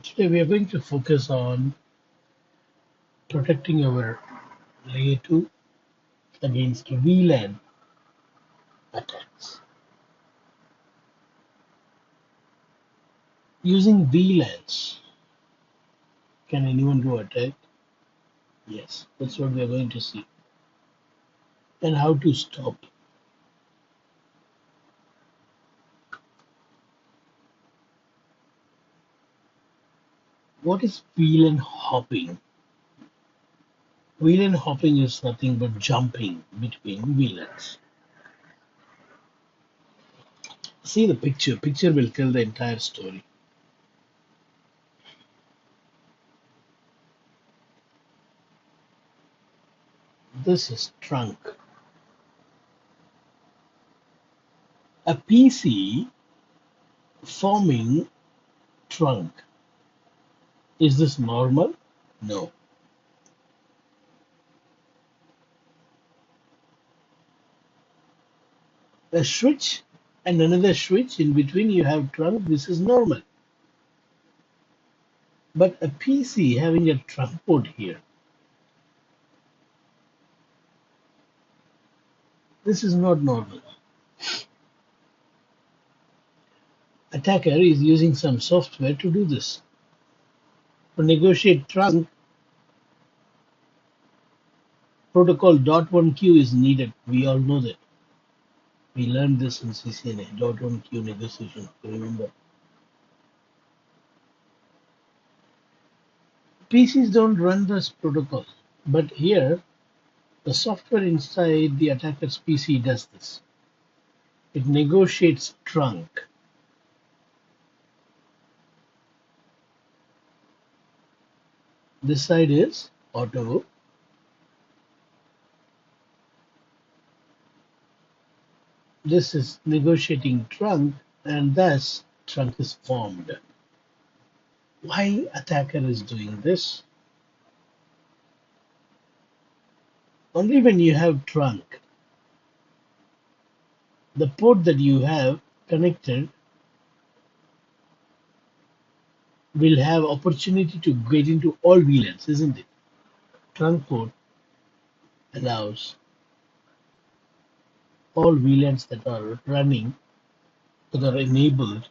Today we are going to focus on protecting our layer 2 against VLAN attacks. Using VLANs, can anyone do attack? Yes, that's what we are going to see. And how to stop. What is VLAN hopping? VLAN hopping is nothing but jumping between VLANs. See the picture. Picture will tell the entire story. This is trunk. A PC forming trunk. Is this normal? No. A switch and another switch in between you have trunk. This is normal. But a PC having a trunk port here, this is not normal. Attacker is using some software to do this. To negotiate trunk, protocol .1q is needed. We all know that. We learned this in CCNA, .1q negotiation, remember. PCs don't run this protocol, but here the software inside the attacker's PC does this. It negotiates trunk. This side is auto. This is negotiating trunk, and thus trunk is formed. Why attacker is doing this? Only when you have trunk, the port that you have connected will have opportunity to get into all VLANs, isn't it? Trunk port allows all VLANs that are running, that are enabled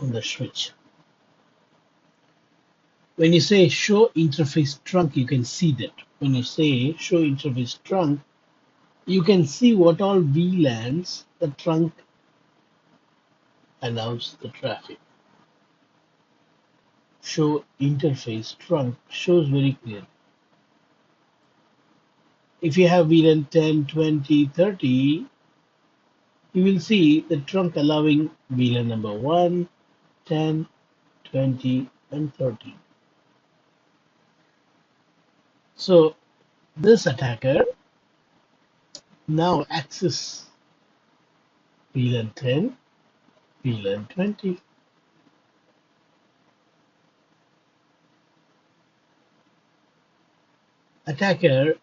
on the switch. When you say show interface trunk, you can see that. When you say show interface trunk, you can see what all VLANs the trunk allows the traffic. Show interface trunk shows very clearly. If you have VLAN 10, 20, 30, you will see the trunk allowing VLAN number 1, 10, 20, and 30. So this attacker now access VLAN 10, VLAN 20. Attacker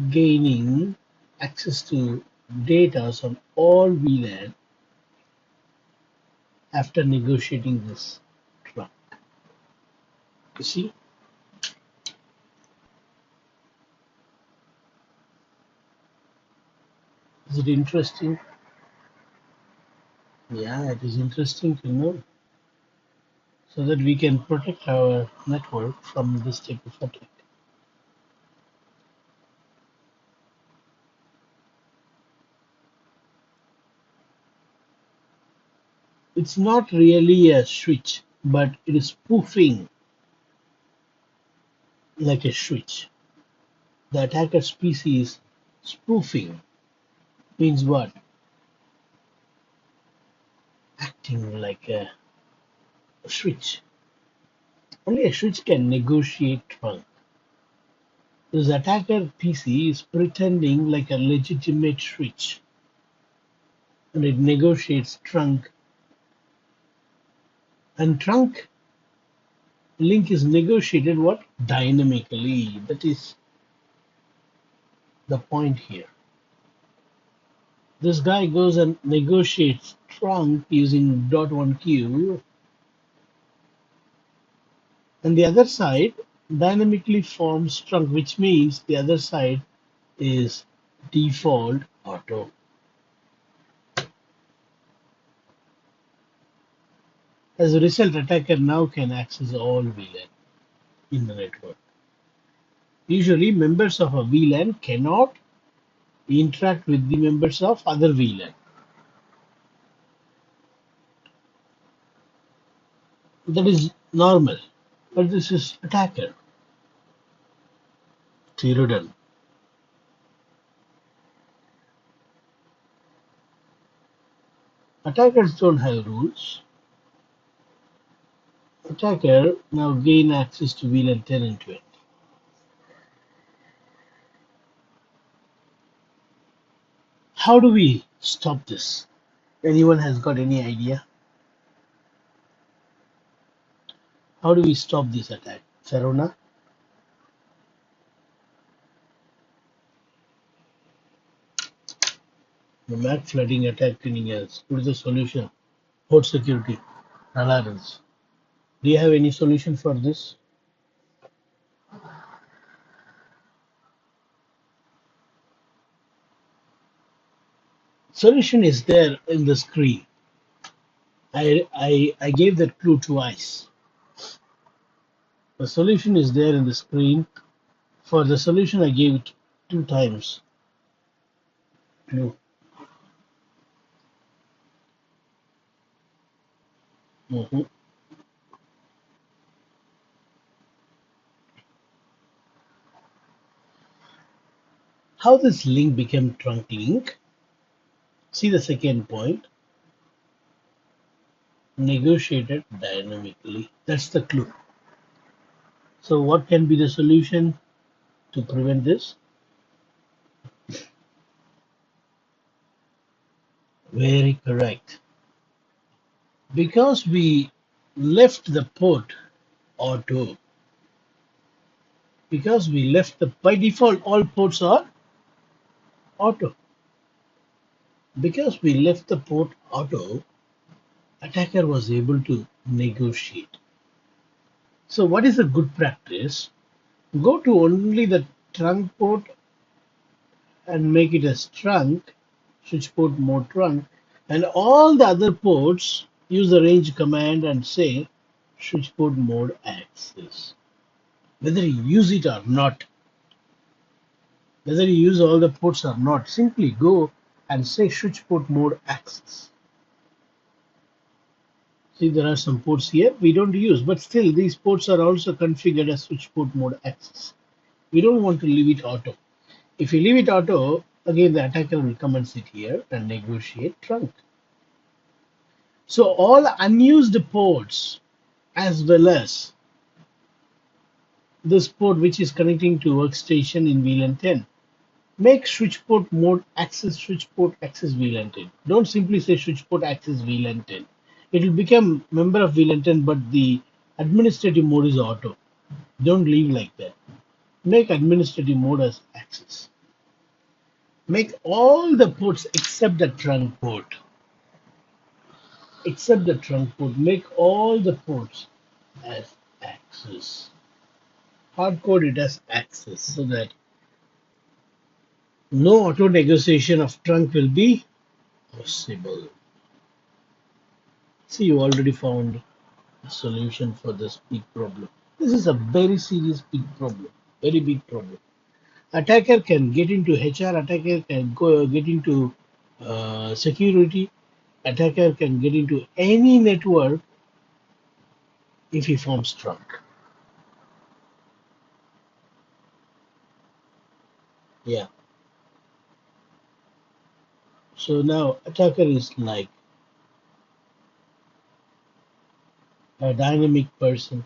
gaining access to data on all VLAN after negotiating this trunk. You see? Is it interesting? Yeah, it is interesting to know, so that we can protect our network from this type of attack. It's not really a switch, but it is spoofing like a switch. The attacker's PC is spoofing. Means what? Acting like a switch. Only a switch can negotiate trunk. This attacker PC is pretending like a legitimate switch, and it negotiates trunk. And trunk link is negotiated what? Dynamically. That is the point here. This guy goes and negotiates trunk using .1q. and the other side dynamically forms trunk, which means the other side is default auto. As a result, attacker now can access all VLAN in the network. Usually, members of a VLAN cannot interact with the members of other VLAN. That is normal, but this is attacker. Zero done. Attackers don't have rules. Attacker now gain access to VLAN 10 and 20. How do we stop this? Anyone has got any idea? How do we stop this attack? Sarona? The MAC flooding attack anything else. What is the solution? Port security. Alarms. Do you have any solution for this? Solution is there in the screen. I gave that clue twice. The solution is there in the screen. For the solution, I gave it 2 times. Clue. Mhm. How this link became trunk link? See the second point. Negotiated dynamically. That's the clue. So what can be the solution to prevent this? Very correct. Because we left the port auto, because we left the, by default all ports are auto. Because we left the port auto, attacker was able to negotiate. So what is a good practice? Go to only the trunk port and make it as trunk, switch port mode trunk, and all the other ports use the range command and say switch port mode access. Whether you use it or not, whether you use all the ports or not, simply go and say switch port mode access. See, there are some ports here we don't use, but still these ports are also configured as switch port mode access. We don't want to leave it auto. If you leave it auto, again the attacker will come and sit here and negotiate trunk. So all unused ports as well as this port which is connecting to workstation in VLAN 10, make switch port mode access switch port access VLAN 10. Don't simply say switch port access VLAN 10. It will become member of VLAN 10, but the administrative mode is auto. Don't leave like that. Make administrative mode as access. Make all the ports except the trunk port. Except the trunk port. Make all the ports as access. Hard code it as access so that no auto negotiation of trunk will be possible. See, you already found a solution for this big problem. This is a very serious big problem. Very big problem. Attacker can get into HR, attacker can get into security, attacker can get into any network if he forms trunk. Yeah. So now attacker is like a dynamic person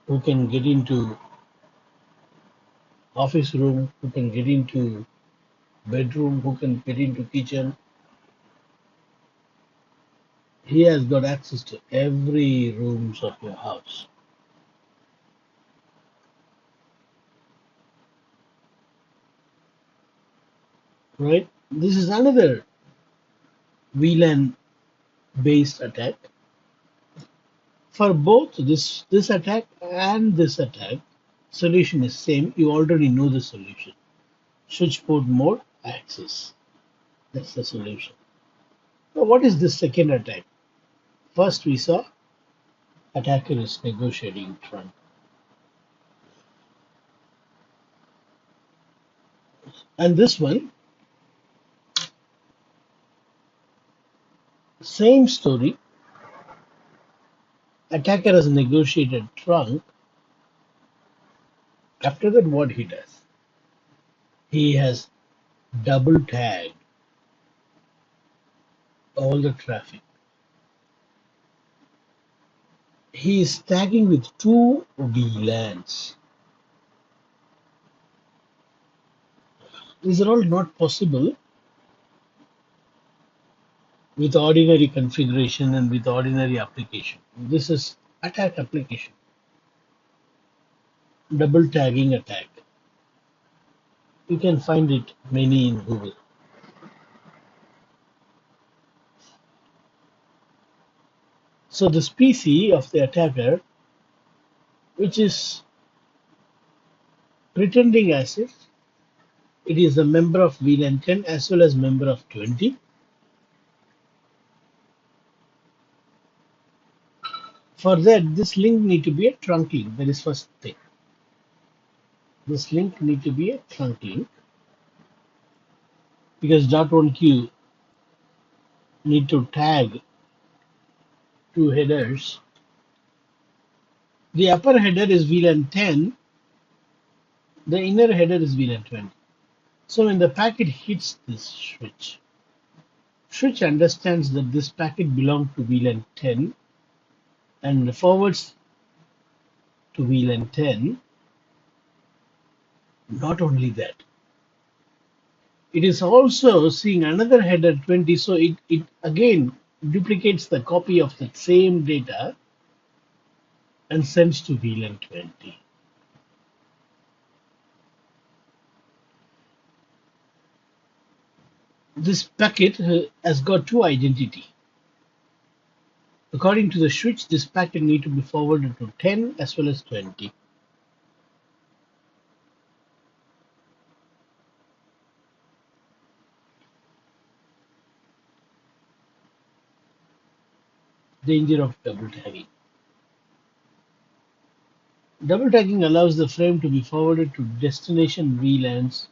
who can get into office room, who can get into bedroom, who can get into kitchen. He has got access to every rooms of your house. Right? This is another VLAN based attack. For both this attack and this attack, solution is same. You already know the solution. Switch port mode access. That's the solution. Now, what is the second attack? First, we saw attacker is negotiating trunk. And this one, same story. Attacker has negotiated trunk. After that, what he does? He has double tagged all the traffic. He is tagging with two VLANs. These are all not possible with ordinary configuration and with ordinary application. This is attack application. Double tagging attack. You can find it many in Google. So this PC of the attacker, which is pretending as if it is a member of VLAN 10 as well as member of 20. For that, this link need to be a trunk link. That is first thing. This link need to be a trunk link because .1q need to tag two headers. The upper header is VLAN 10. The inner header is VLAN 20. So when the packet hits this switch understands that this packet belongs to VLAN 10 and forwards to VLAN 10. Not only that, it is also seeing another header 20, so it again duplicates the copy of that same data and sends to VLAN 20. This packet has got two identity. According to the switch, this packet need to be forwarded to 10 as well as 20. Danger of double tagging. Double tagging allows the frame to be forwarded to destination VLANs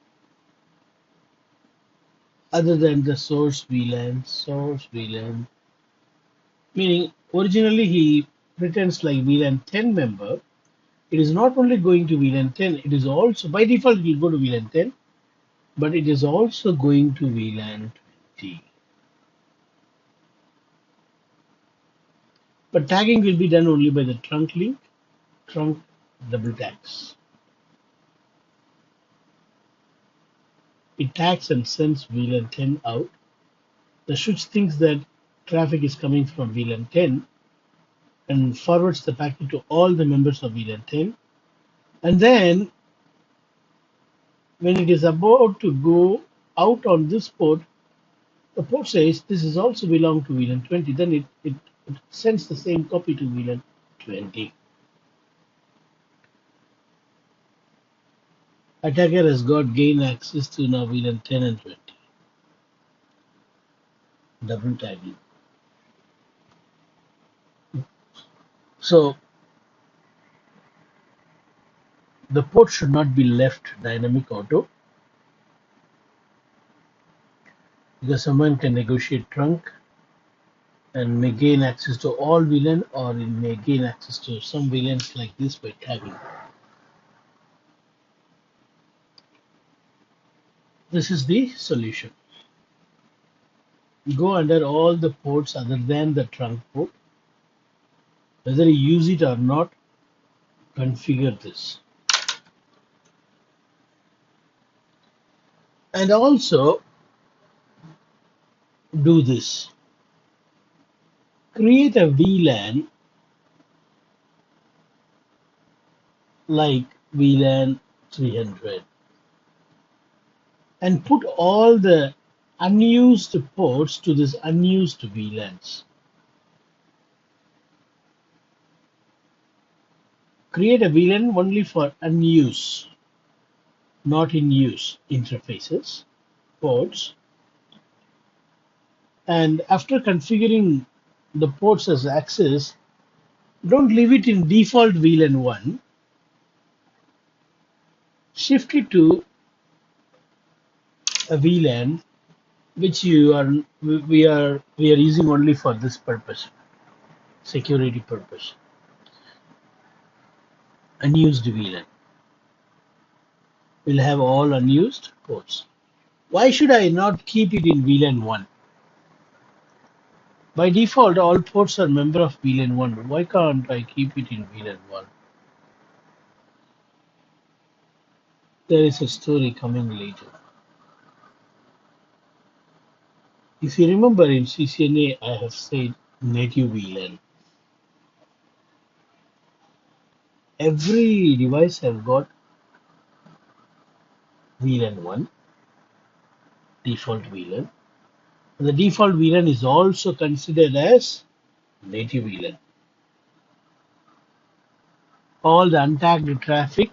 other than the source VLAN. Meaning, originally he pretends like VLAN 10 member. It is not only going to VLAN 10, it is also, by default, it will go to VLAN 10, but it is also going to VLAN 20. But tagging will be done only by the trunk link, trunk double tags. It tags and sends VLAN 10 out. The switch thinks that traffic is coming from VLAN 10 and forwards the packet to all the members of VLAN 10. And then when it is about to go out on this port, the port says this is also belong to VLAN 20. Then it sends the same copy to VLAN 20. Attacker has got gain access to now VLAN 10 and 20. Double tagging. So the port should not be left dynamic auto because someone can negotiate trunk and may gain access to all VLAN or it may gain access to some VLANs like this by tagging. This is the solution. Go under all the ports other than the trunk port. Whether you use it or not, configure this. And also do this. Create a VLAN like VLAN 300 and put all the unused ports to this unused VLANs. create a VLAN only for unused, not in use interfaces, ports. And after configuring the ports as access, don't leave it in default VLAN 1. Shift it to a VLAN which we are using only for this purpose, security purpose. Unused VLAN will have all unused ports. Why should I not keep it in VLAN 1? By default, all ports are member of VLAN 1. Why can't I keep it in VLAN 1? There is a story coming later. If you remember in CCNA, I have said native VLAN. Every device has got VLAN 1, default VLAN. The default VLAN is also considered as native VLAN. All the untagged traffic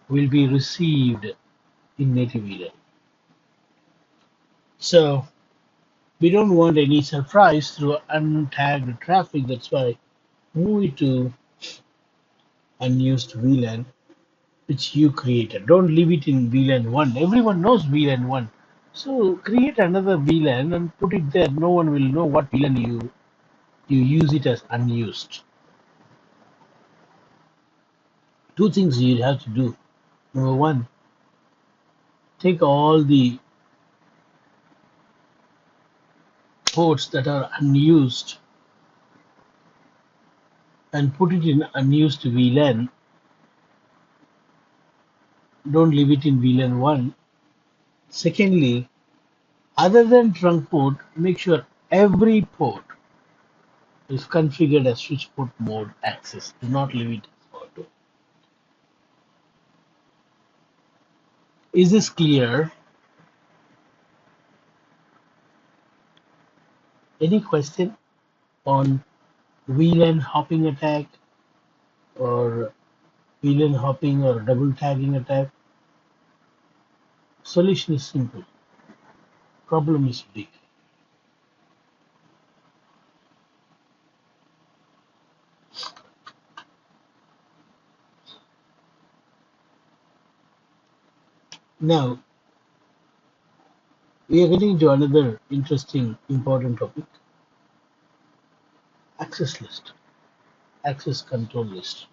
will be received in native VLAN. So we don't want any surprise through untagged traffic. That's why move it to unused VLAN which you created. Don't leave it in VLAN 1. Everyone knows VLAN 1. So create another VLAN and put it there. No one will know what VLAN you use it as unused. Two things you have to do. Number one, take all the ports that are unused and put it in unused VLAN. Don't leave it in VLAN 1. Secondly, other than trunk port, make sure every port is configured as switch port mode access. Do not leave it as auto. Is this clear? Any question on VLAN hopping attack or VLAN hopping or double tagging attack? Solution is simple. Problem is big. Now, we are getting to another interesting, important topic. Access list, access control list.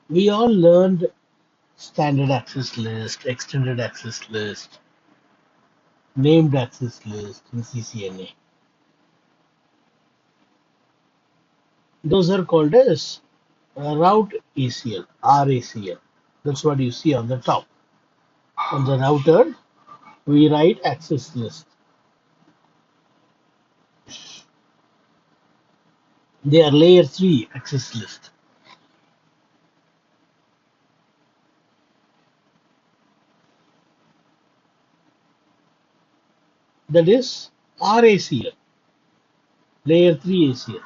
We all learned standard access list, extended access list, named access list in CCNA. Those are called as route ACL, RACL. That's what you see on the top. On the router, we write access list. They are layer 3 access list. That is RACL, layer 3 ACL,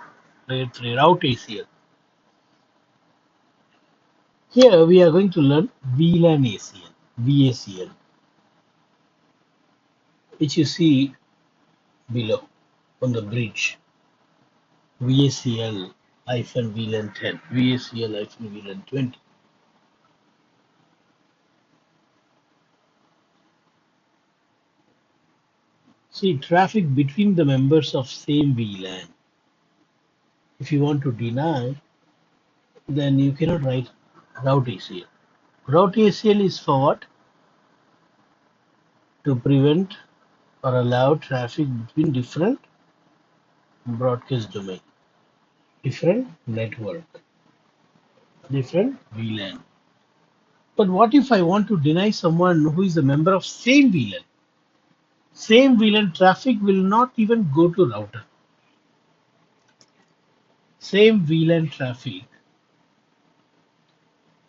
layer 3 route ACL. Here we are going to learn VLAN ACL, VACL, which you see below on the bridge. VACL hyphen VLAN 10, VACL hyphen VLAN 20. See, traffic between the members of same VLAN. If you want to deny, then you cannot write route ACL. Route ACL is for what? To prevent or allow traffic between different broadcast domain, different network, different VLAN. But what if I want to deny someone who is a member of same VLAN? Same VLAN traffic will not even go to router. Same VLAN traffic.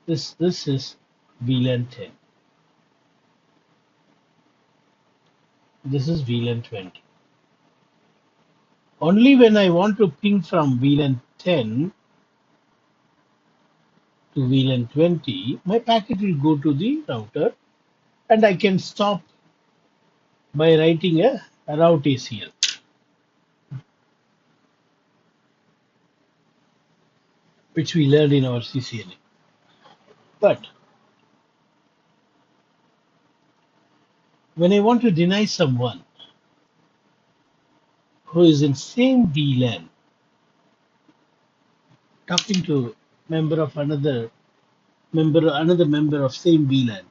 This is VLAN 10. This is VLAN 20. Only when I want to ping from VLAN 10, to VLAN 20, my packet will go to the router and I can stop by writing a route ACL, which we learned in our CCNA. But when I want to deny someone who is in same VLAN talking to another member of same VLAN,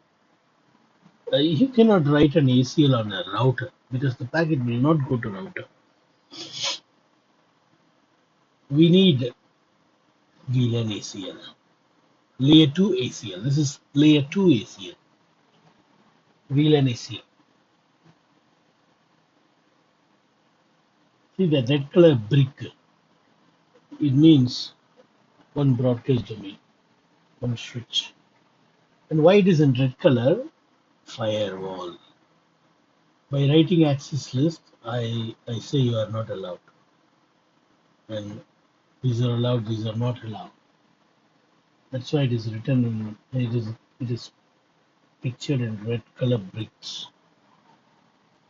you cannot write an ACL on a router because the packet will not go to router. We need VLAN ACL, layer 2 ACL. This is layer 2 ACL, VLAN ACL. See the red color brick, it means one broadcast domain, one switch. And why it is in red color? Firewall. By writing access list, I say you are not allowed. And these are allowed, these are not allowed. That's why it is written in it is pictured in red color bricks.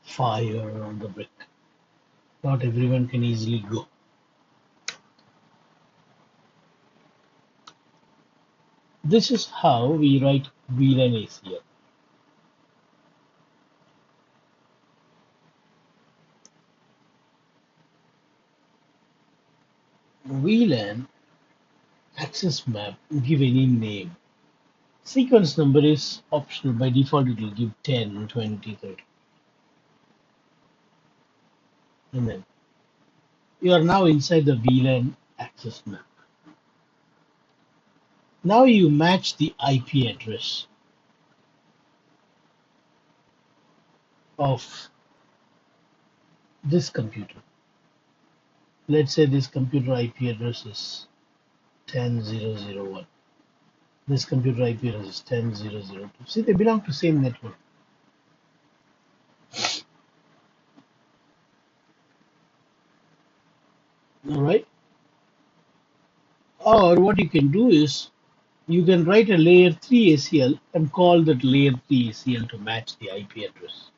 Fire on the brick. Not everyone can easily go. This is how we write VLAN ACL. VLAN access map, give any name. Sequence number is optional. By default, it will give 10, 20, 30. And then you are now inside the VLAN access map. Now you match the IP address of this computer. Let's say this computer IP address is 10.0.0.1. This computer IP address is 10.0.0.2. See, they belong to same network. All right. Or what you can do is you can write a layer 3 ACL and call that layer 3 ACL to match the IP address.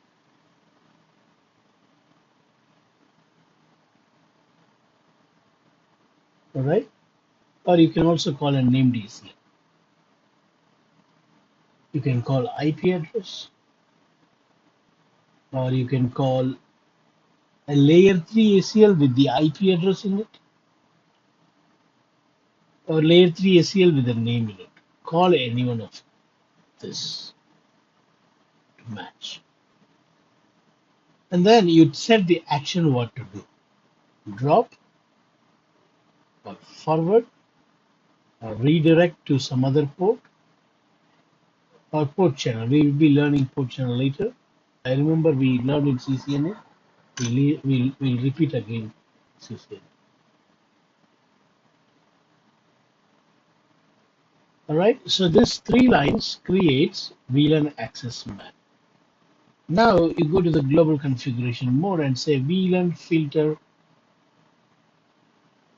All right. Or you can also call a named ACL. You can call IP address, or you can call a layer 3 ACL with the IP address in it, or layer 3 ACL with a name in it. Call any one of this to match. And then you'd set the action what to do. Drop, or forward, or redirect to some other port, or port channel. We will be learning port channel later. I remember we learned in CCNA. We'll repeat again CCNA. All right, so this 3 lines creates VLAN access map. Now you go to the global configuration mode and say VLAN filter,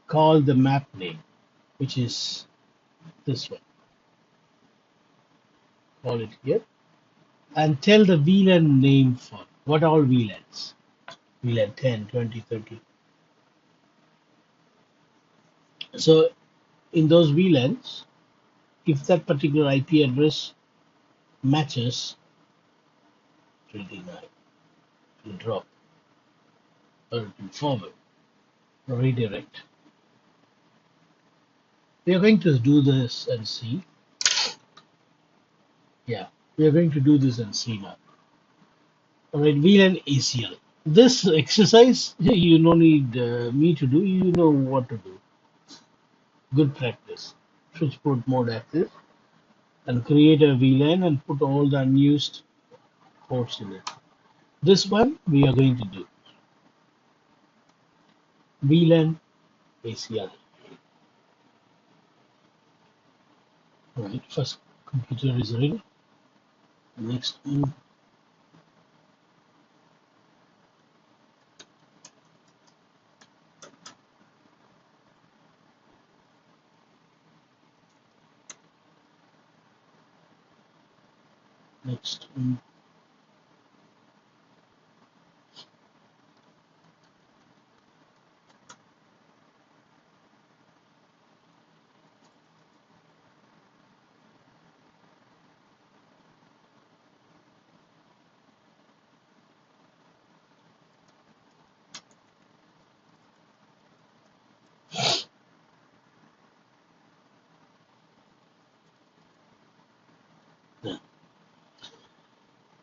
call the map name, which is this one. Call it here. And tell the VLAN name for what all VLANs. VLAN 10, 20, 30. So in those VLANs, if that particular IP address matches, it will deny, it will drop, or it will forward, or redirect. We are going to do this and see. Yeah, we are going to do this and see now. All right, VLAN ACL. This exercise, you don't need me to do, you know what to do. Good practice. Switch port mode access and create a VLAN and put all the unused ports in it. This one we are going to do. VLAN ACL. All right, first computer is ready. Next one. Next.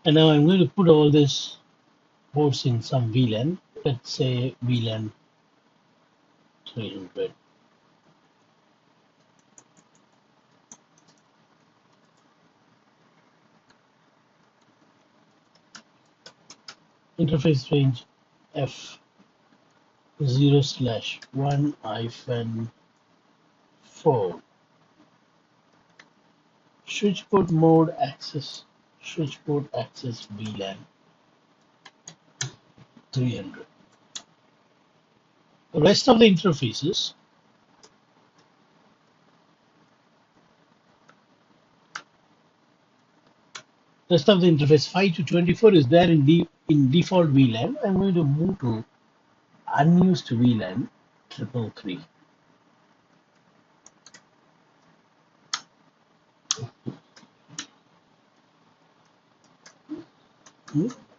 And now I'm going to put all this ports in some VLAN. Let's say VLAN 300. Interface range F 0/1-4. Switchport mode access. Switchport access VLAN 300. The rest of the interfaces interface 5 to 24 is there in default VLAN. I'm going to move to unused VLAN 333.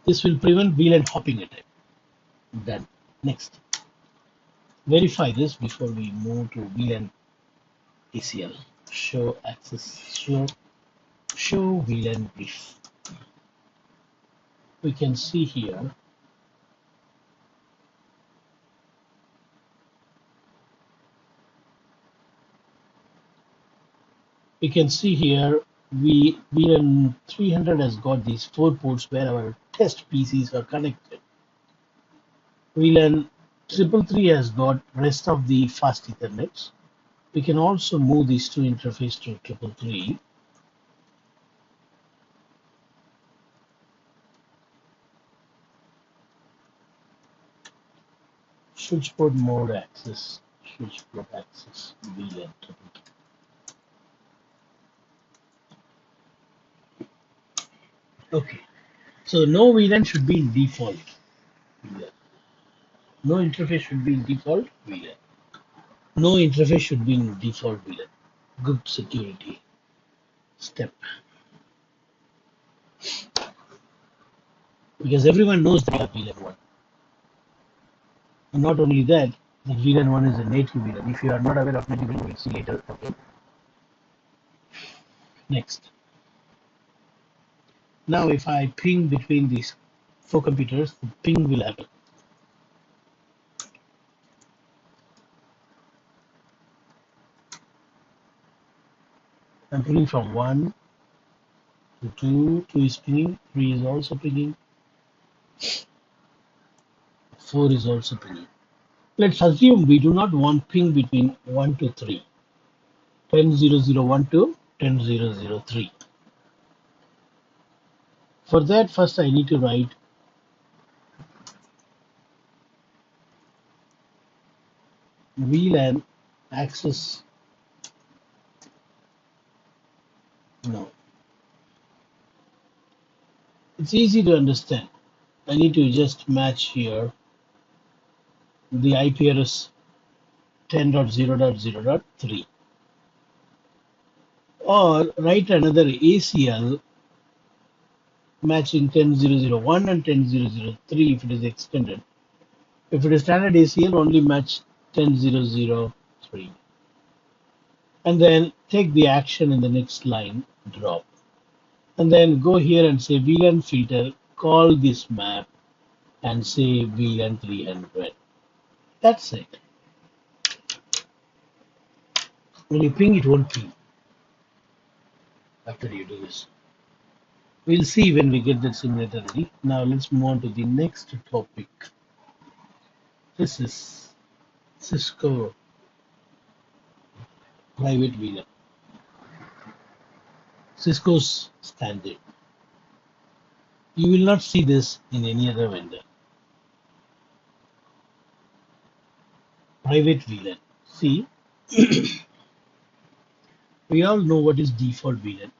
This will prevent VLAN hopping attack. Done. Next. Verify this before we move to VLAN ACL. Show access. Show VLAN brief. We can see here VLAN 300 has got these 4 ports where our test PCs are connected. VLAN 333 has got rest of the fast Ethernets. We can also move these two interfaces to 333. Switchport mode access. Switchport access VLAN 333. Okay, so no VLAN should be in default VLAN. No interface should be in default VLAN. No interface should be in default VLAN. Good security step. Because everyone knows that we have VLAN 1. And not only that, the VLAN 1 is a native VLAN. If you are not aware of native VLAN, we'll see later. Okay. Next. Now if I ping between these 4 computers, the ping will happen. I'm pinging from 1 to 2, 2 is pinging, 3 is also pinging, 4 is also pinging. Let's assume we do not want ping between 1 to 3, 10.0.0.1 to 10.0.0.3. For that, first I need to write VLAN access. No. It's easy to understand. I need to just match here the IP address 10.0.0.3 or write another ACL matching 10.0.0.1 and 10.0.0.3 if it is extended. If it is standard ACL, only match 10.0.0.3. And then take the action in the next line, drop. And then go here and say VLAN filter, call this map and say VLAN 300. That's it. When you ping, it won't ping after you do this. We'll see when we get the simulator ready. Now let's move on to the next topic. This is Cisco private VLAN. Cisco's standard. You will not see this in any other vendor. Private VLAN. See, we all know what is default VLAN.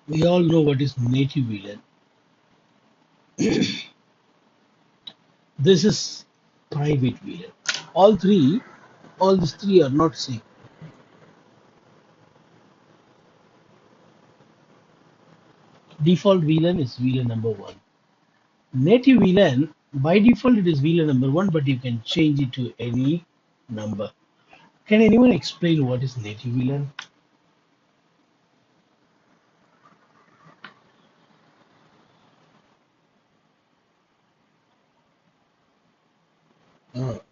We all know what is native VLAN. This is private VLAN. All these three are not same. Default VLAN is VLAN number one. Native VLAN, by default, it is VLAN number one, but you can change it to any number. Can anyone explain what is native VLAN?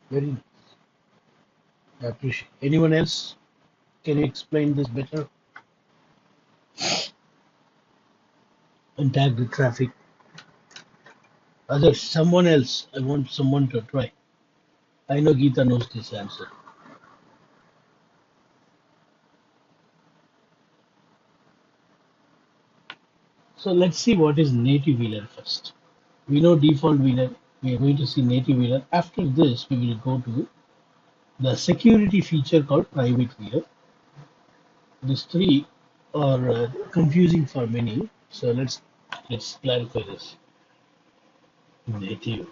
Very nice. I appreciate. Anyone else? Can you explain this better? And tag the traffic. Others, someone else. I want someone to try. I know Geeta knows this answer. So let's see what is native VLAN first. We know default VLAN. We are going to see native VLAN. After this, we will go to the security feature called private VLAN. These three are confusing for many. So let's clarify this. Native,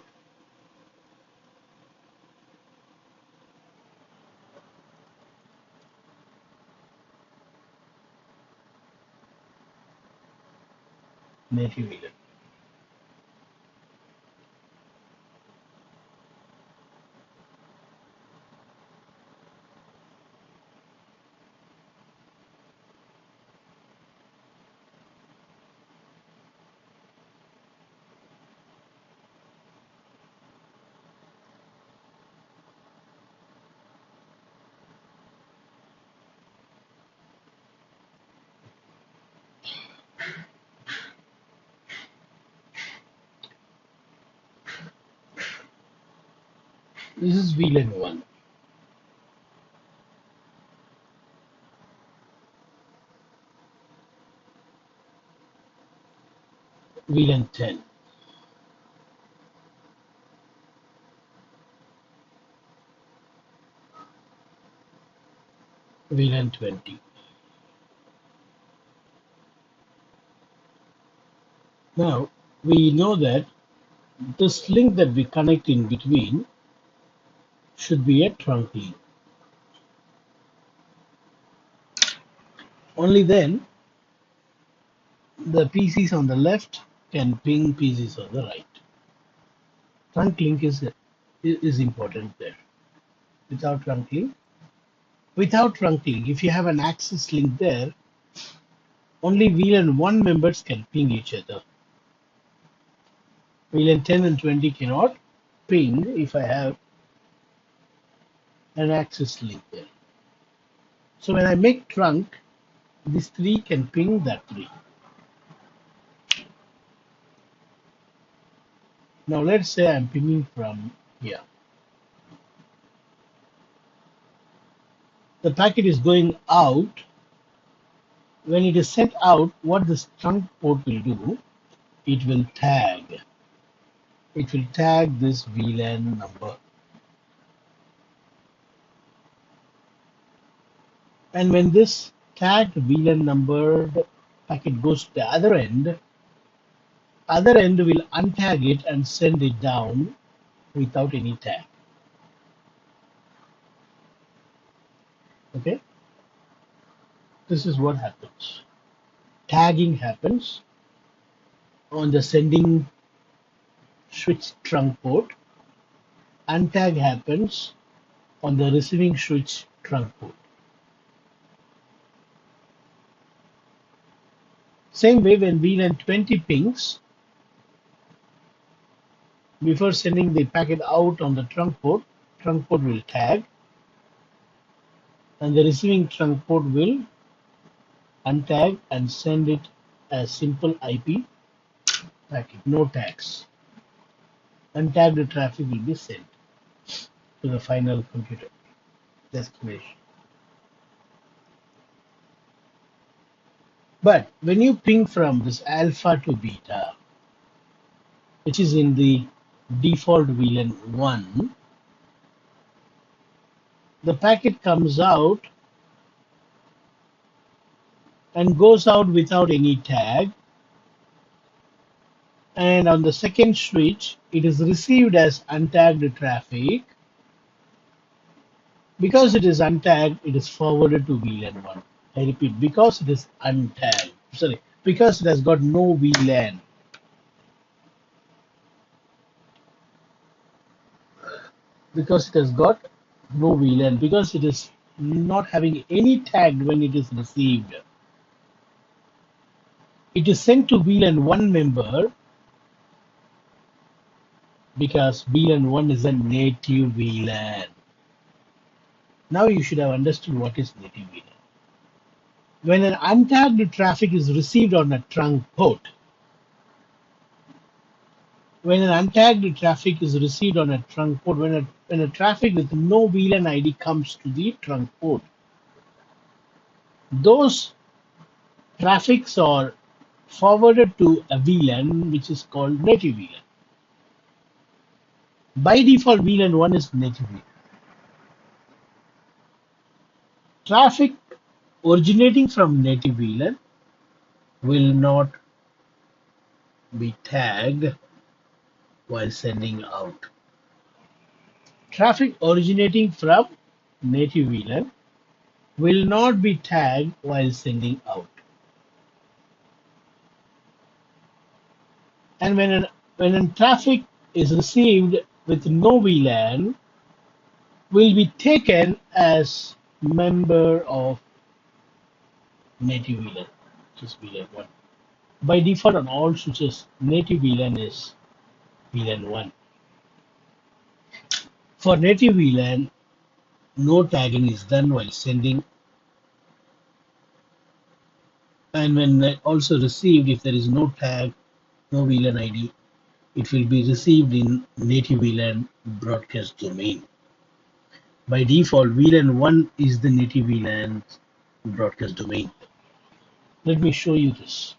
native VLAN. This is VLAN 1, VLAN 10, VLAN 20. Now, we know that this link that we connect in between should be a trunk link. Only then the PCs on the left can ping PCs on the right. Trunk link is important there. Without trunk link, if you have an access link there, only VLAN 1 members can ping each other. VLAN 10 and 20 cannot ping if I have an access link there. So when I make trunk, these three can ping that three. Now let's say I'm pinging from here. The packet is going out. When it is sent out, what this trunk port will do, it will tag. It will tag this VLAN number. And when this tagged VLAN numbered packet goes to the other end will untag it and send it down without any tag. Okay? This is what happens. Tagging happens on the sending switch trunk port. Untag happens on the receiving switch trunk port. Same way when VLAN 20 pings, before sending the packet out on the trunk port will tag, and the receiving trunk port will untag and send it as simple IP packet, no tags. Untagged traffic will be sent to the final computer destination. But when you ping from this alpha to beta, which is in the default VLAN 1, the packet comes out and goes out without any tag. And on the second switch, it is received as untagged traffic. Because it is untagged, it is forwarded to VLAN 1. I repeat, because it is untagged, sorry, because it has got no VLAN, because it has got no VLAN, because it is not having any tag when it is received, it is sent to VLAN 1 member because VLAN 1 is a native VLAN. Now you should have understood what is native VLAN. When an untagged traffic is received on a trunk port, when an untagged traffic is received on a trunk port, when a traffic with no VLAN ID comes to the trunk port, those traffics are forwarded to a VLAN which is called native VLAN. By default, VLAN 1 is native VLAN. Traffic originating from native VLAN will not be tagged while sending out. Traffic originating from native VLAN will not be tagged while sending out. And when a traffic is received with no VLAN, will be taken as member of native VLAN, which is VLAN 1. By default on all switches, native VLAN is VLAN 1. For native VLAN, no tagging is done while sending, and when also received, if there is no tag, no VLAN ID, it will be received in native VLAN broadcast domain. By default, VLAN 1 is the native VLAN broadcast domain. Let me show you this.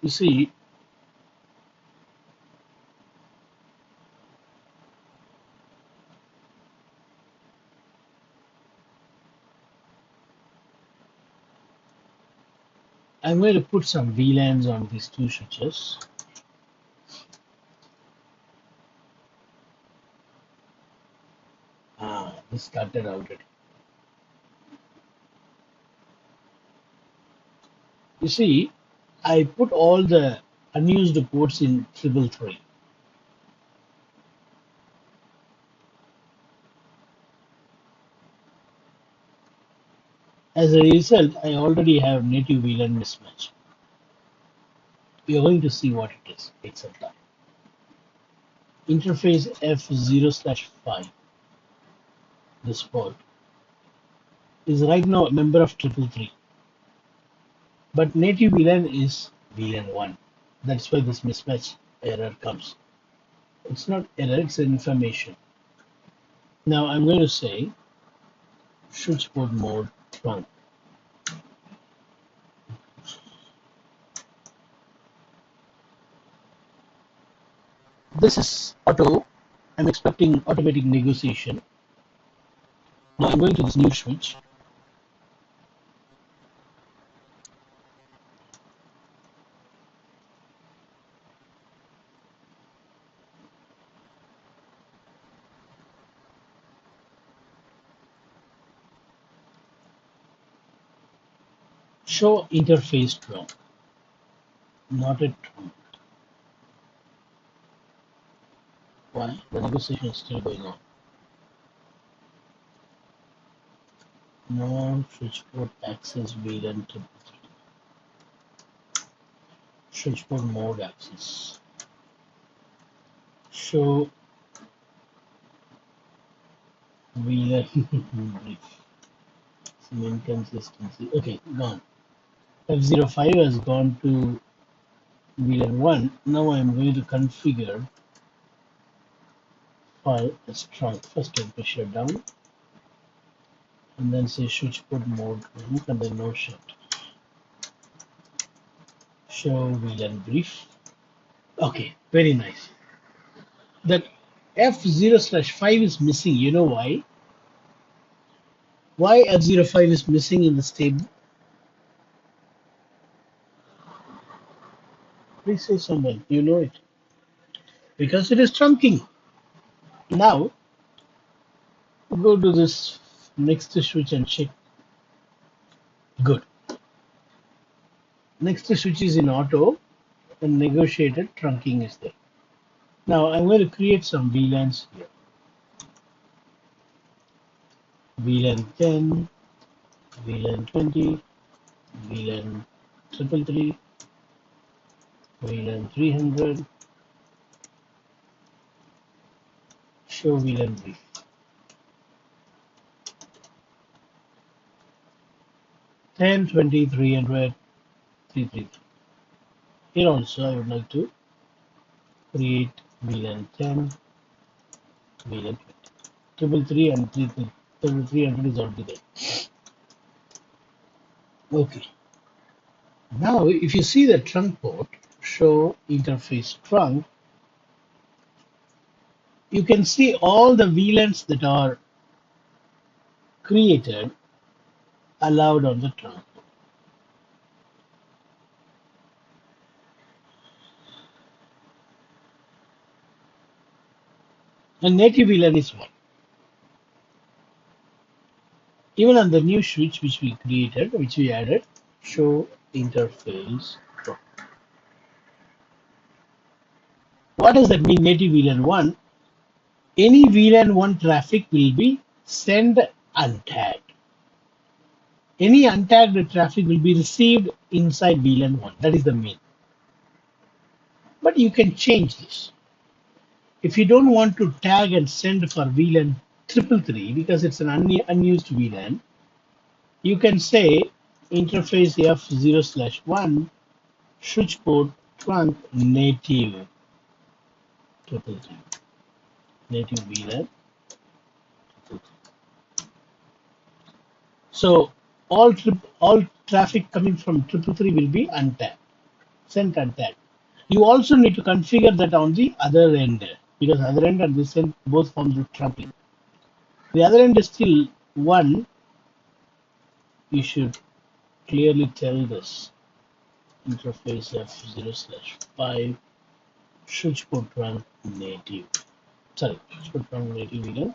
You see, I'm going to put some VLANs on these two switches. This started already. You see, I put all the unused ports in 333. As a result, I already have native VLAN mismatch. We are going to see what it is. Take some time. Interface F0/5, this port, is right now a member of 333. But native VLAN is VLAN 1. That's why this mismatch error comes. It's not error, it's information. Now I'm going to say switchboard mode trunk. This is auto. I'm expecting automatic negotiation. Now I'm going to this new switch. Show interface trunk, not a trunk. Why? The negotiation is still going on. No switchboard access VLAN 333. Switchboard mode access. Show VLAN brief. Some inconsistency. Okay, gone. F05 has gone to VLAN 1. Now I'm going to configure file as trunk. First I push it down and then say switchboard mode trunk and then no shut. Show VLAN brief. Okay, very nice. That F0/5 is missing. You know why? Why F05 is missing in the table? Please say someone. You know it. Because it is trunking. Now, go to this next switch and check. Good. Next switch is in auto and negotiated trunking is there. Now, I'm going to create some VLANs here. VLAN 10, VLAN 20, VLAN 333, VLAN 300, show VLAN brief. 10, 20, 300, 333. Here also I would like to create VLAN 10, VLAN 20. 333 and 300 is already there. Okay. Now, if you see the trunk port, show interface trunk, you can see all the VLANs that are created allowed on the trunk. And native VLAN is one. Even on the new switch which we created, which we added, show interface trunk. What does that mean, native VLAN 1? Any VLAN 1 traffic will be sent untagged. Any untagged traffic will be received inside VLAN 1. That is the main. But you can change this. If you don't want to tag and send for VLAN 333 because it's an unused VLAN, you can say interface F0/1 switch port trunk native 333. Native VLAN 333. So all traffic coming from 333 will be untagged, sent untagged. You also need to configure that on the other end because other end and this end both forms of trunking. The other end is still 1. You should clearly tell this interface F0/5 switch port trunk native. Sorry, switch port trunk native VLAN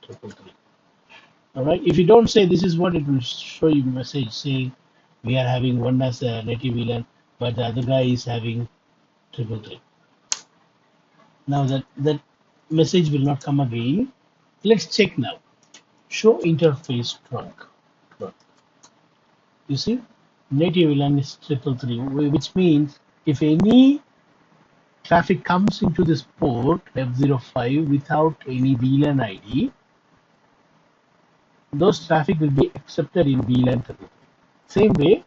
333. Alright, if you don't say this is what it will show you message saying we are having one as a native VLAN, but the other guy is having 333. Now that message will not come again. Let's check now. Show interface trunk. You see, native VLAN is 333, which means if any traffic comes into this port F05 without any VLAN ID, those traffic will be accepted in VLAN 333. Same way,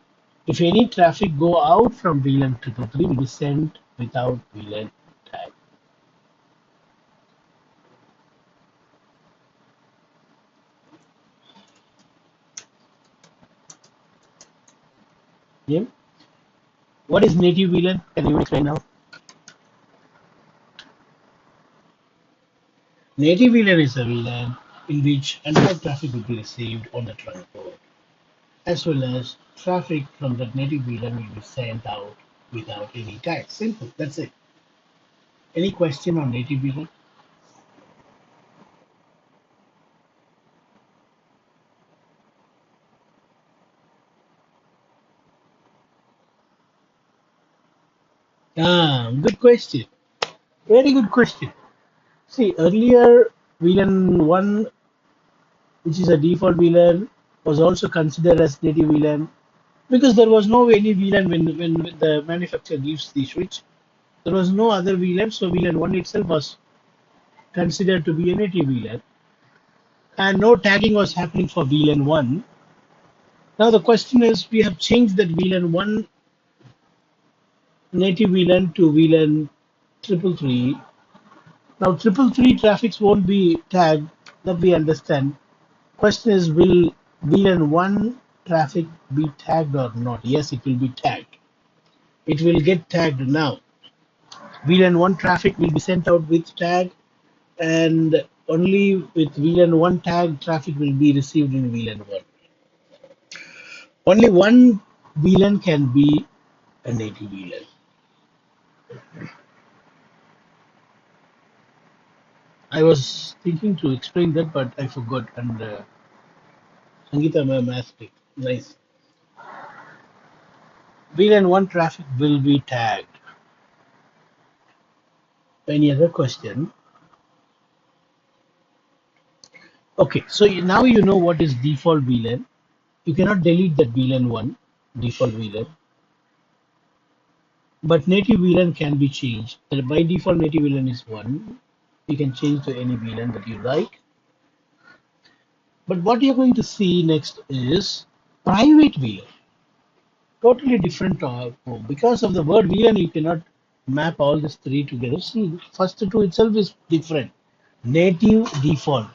if any traffic go out from VLAN 333 will be sent without VLAN tag. Yeah. What is native VLAN? Can you explain now? Native VLAN is a VLAN in which entire traffic will be received on the trunk port, as well as traffic from that native VLAN will be sent out without any tag. Simple, that's it. Any question on native VLAN? Good question. Very good question. See, earlier VLAN 1, which is a default VLAN, was also considered as native VLAN because there was no any VLAN when the manufacturer gives the switch. There was no other VLAN, so VLAN 1 itself was considered to be a native VLAN. And no tagging was happening for VLAN 1. Now the question is, we have changed that VLAN 1 native VLAN to VLAN 333. Now 333 traffics won't be tagged, that we understand. Question is, will VLAN 1 traffic be tagged or not? Yes, it will be tagged. It will get tagged now. VLAN 1 traffic will be sent out with tag. and only with VLAN 1 tag traffic will be received in VLAN 1. Only one VLAN can be a native VLAN. I was thinking to explain that, but I forgot. And Sangeeta ma'am asked it. Nice. VLAN 1 traffic will be tagged. Any other question? Okay, so now you know what is default VLAN. You cannot delete that VLAN 1, default VLAN, but native VLAN can be changed. By default, native VLAN is 1. You can change to any VLAN that you like. But what you're going to see next is private VLAN. Totally different. Because of the word VLAN, you cannot map all these three together. See, first two itself is different. Native default.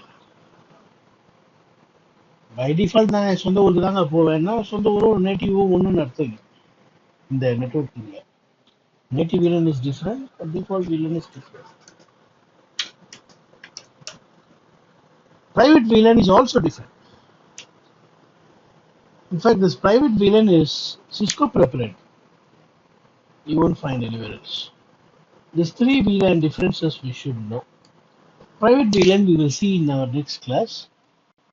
By default, நான் சொந்த ஊருக்கு தாங்க போவேன்னா சொந்த ஊரும் நேட்டிவும் ஒன்றுன்னு அர்த்தம் இல்லை இந்த நெட்வொர்க்கிங்ல. Native VLAN is different, but default VLAN is different. Private VLAN is also different. In fact, this private VLAN is Cisco prepared. You won't find anywhere else. These three VLAN differences we should know. Private VLAN we will see in our next class.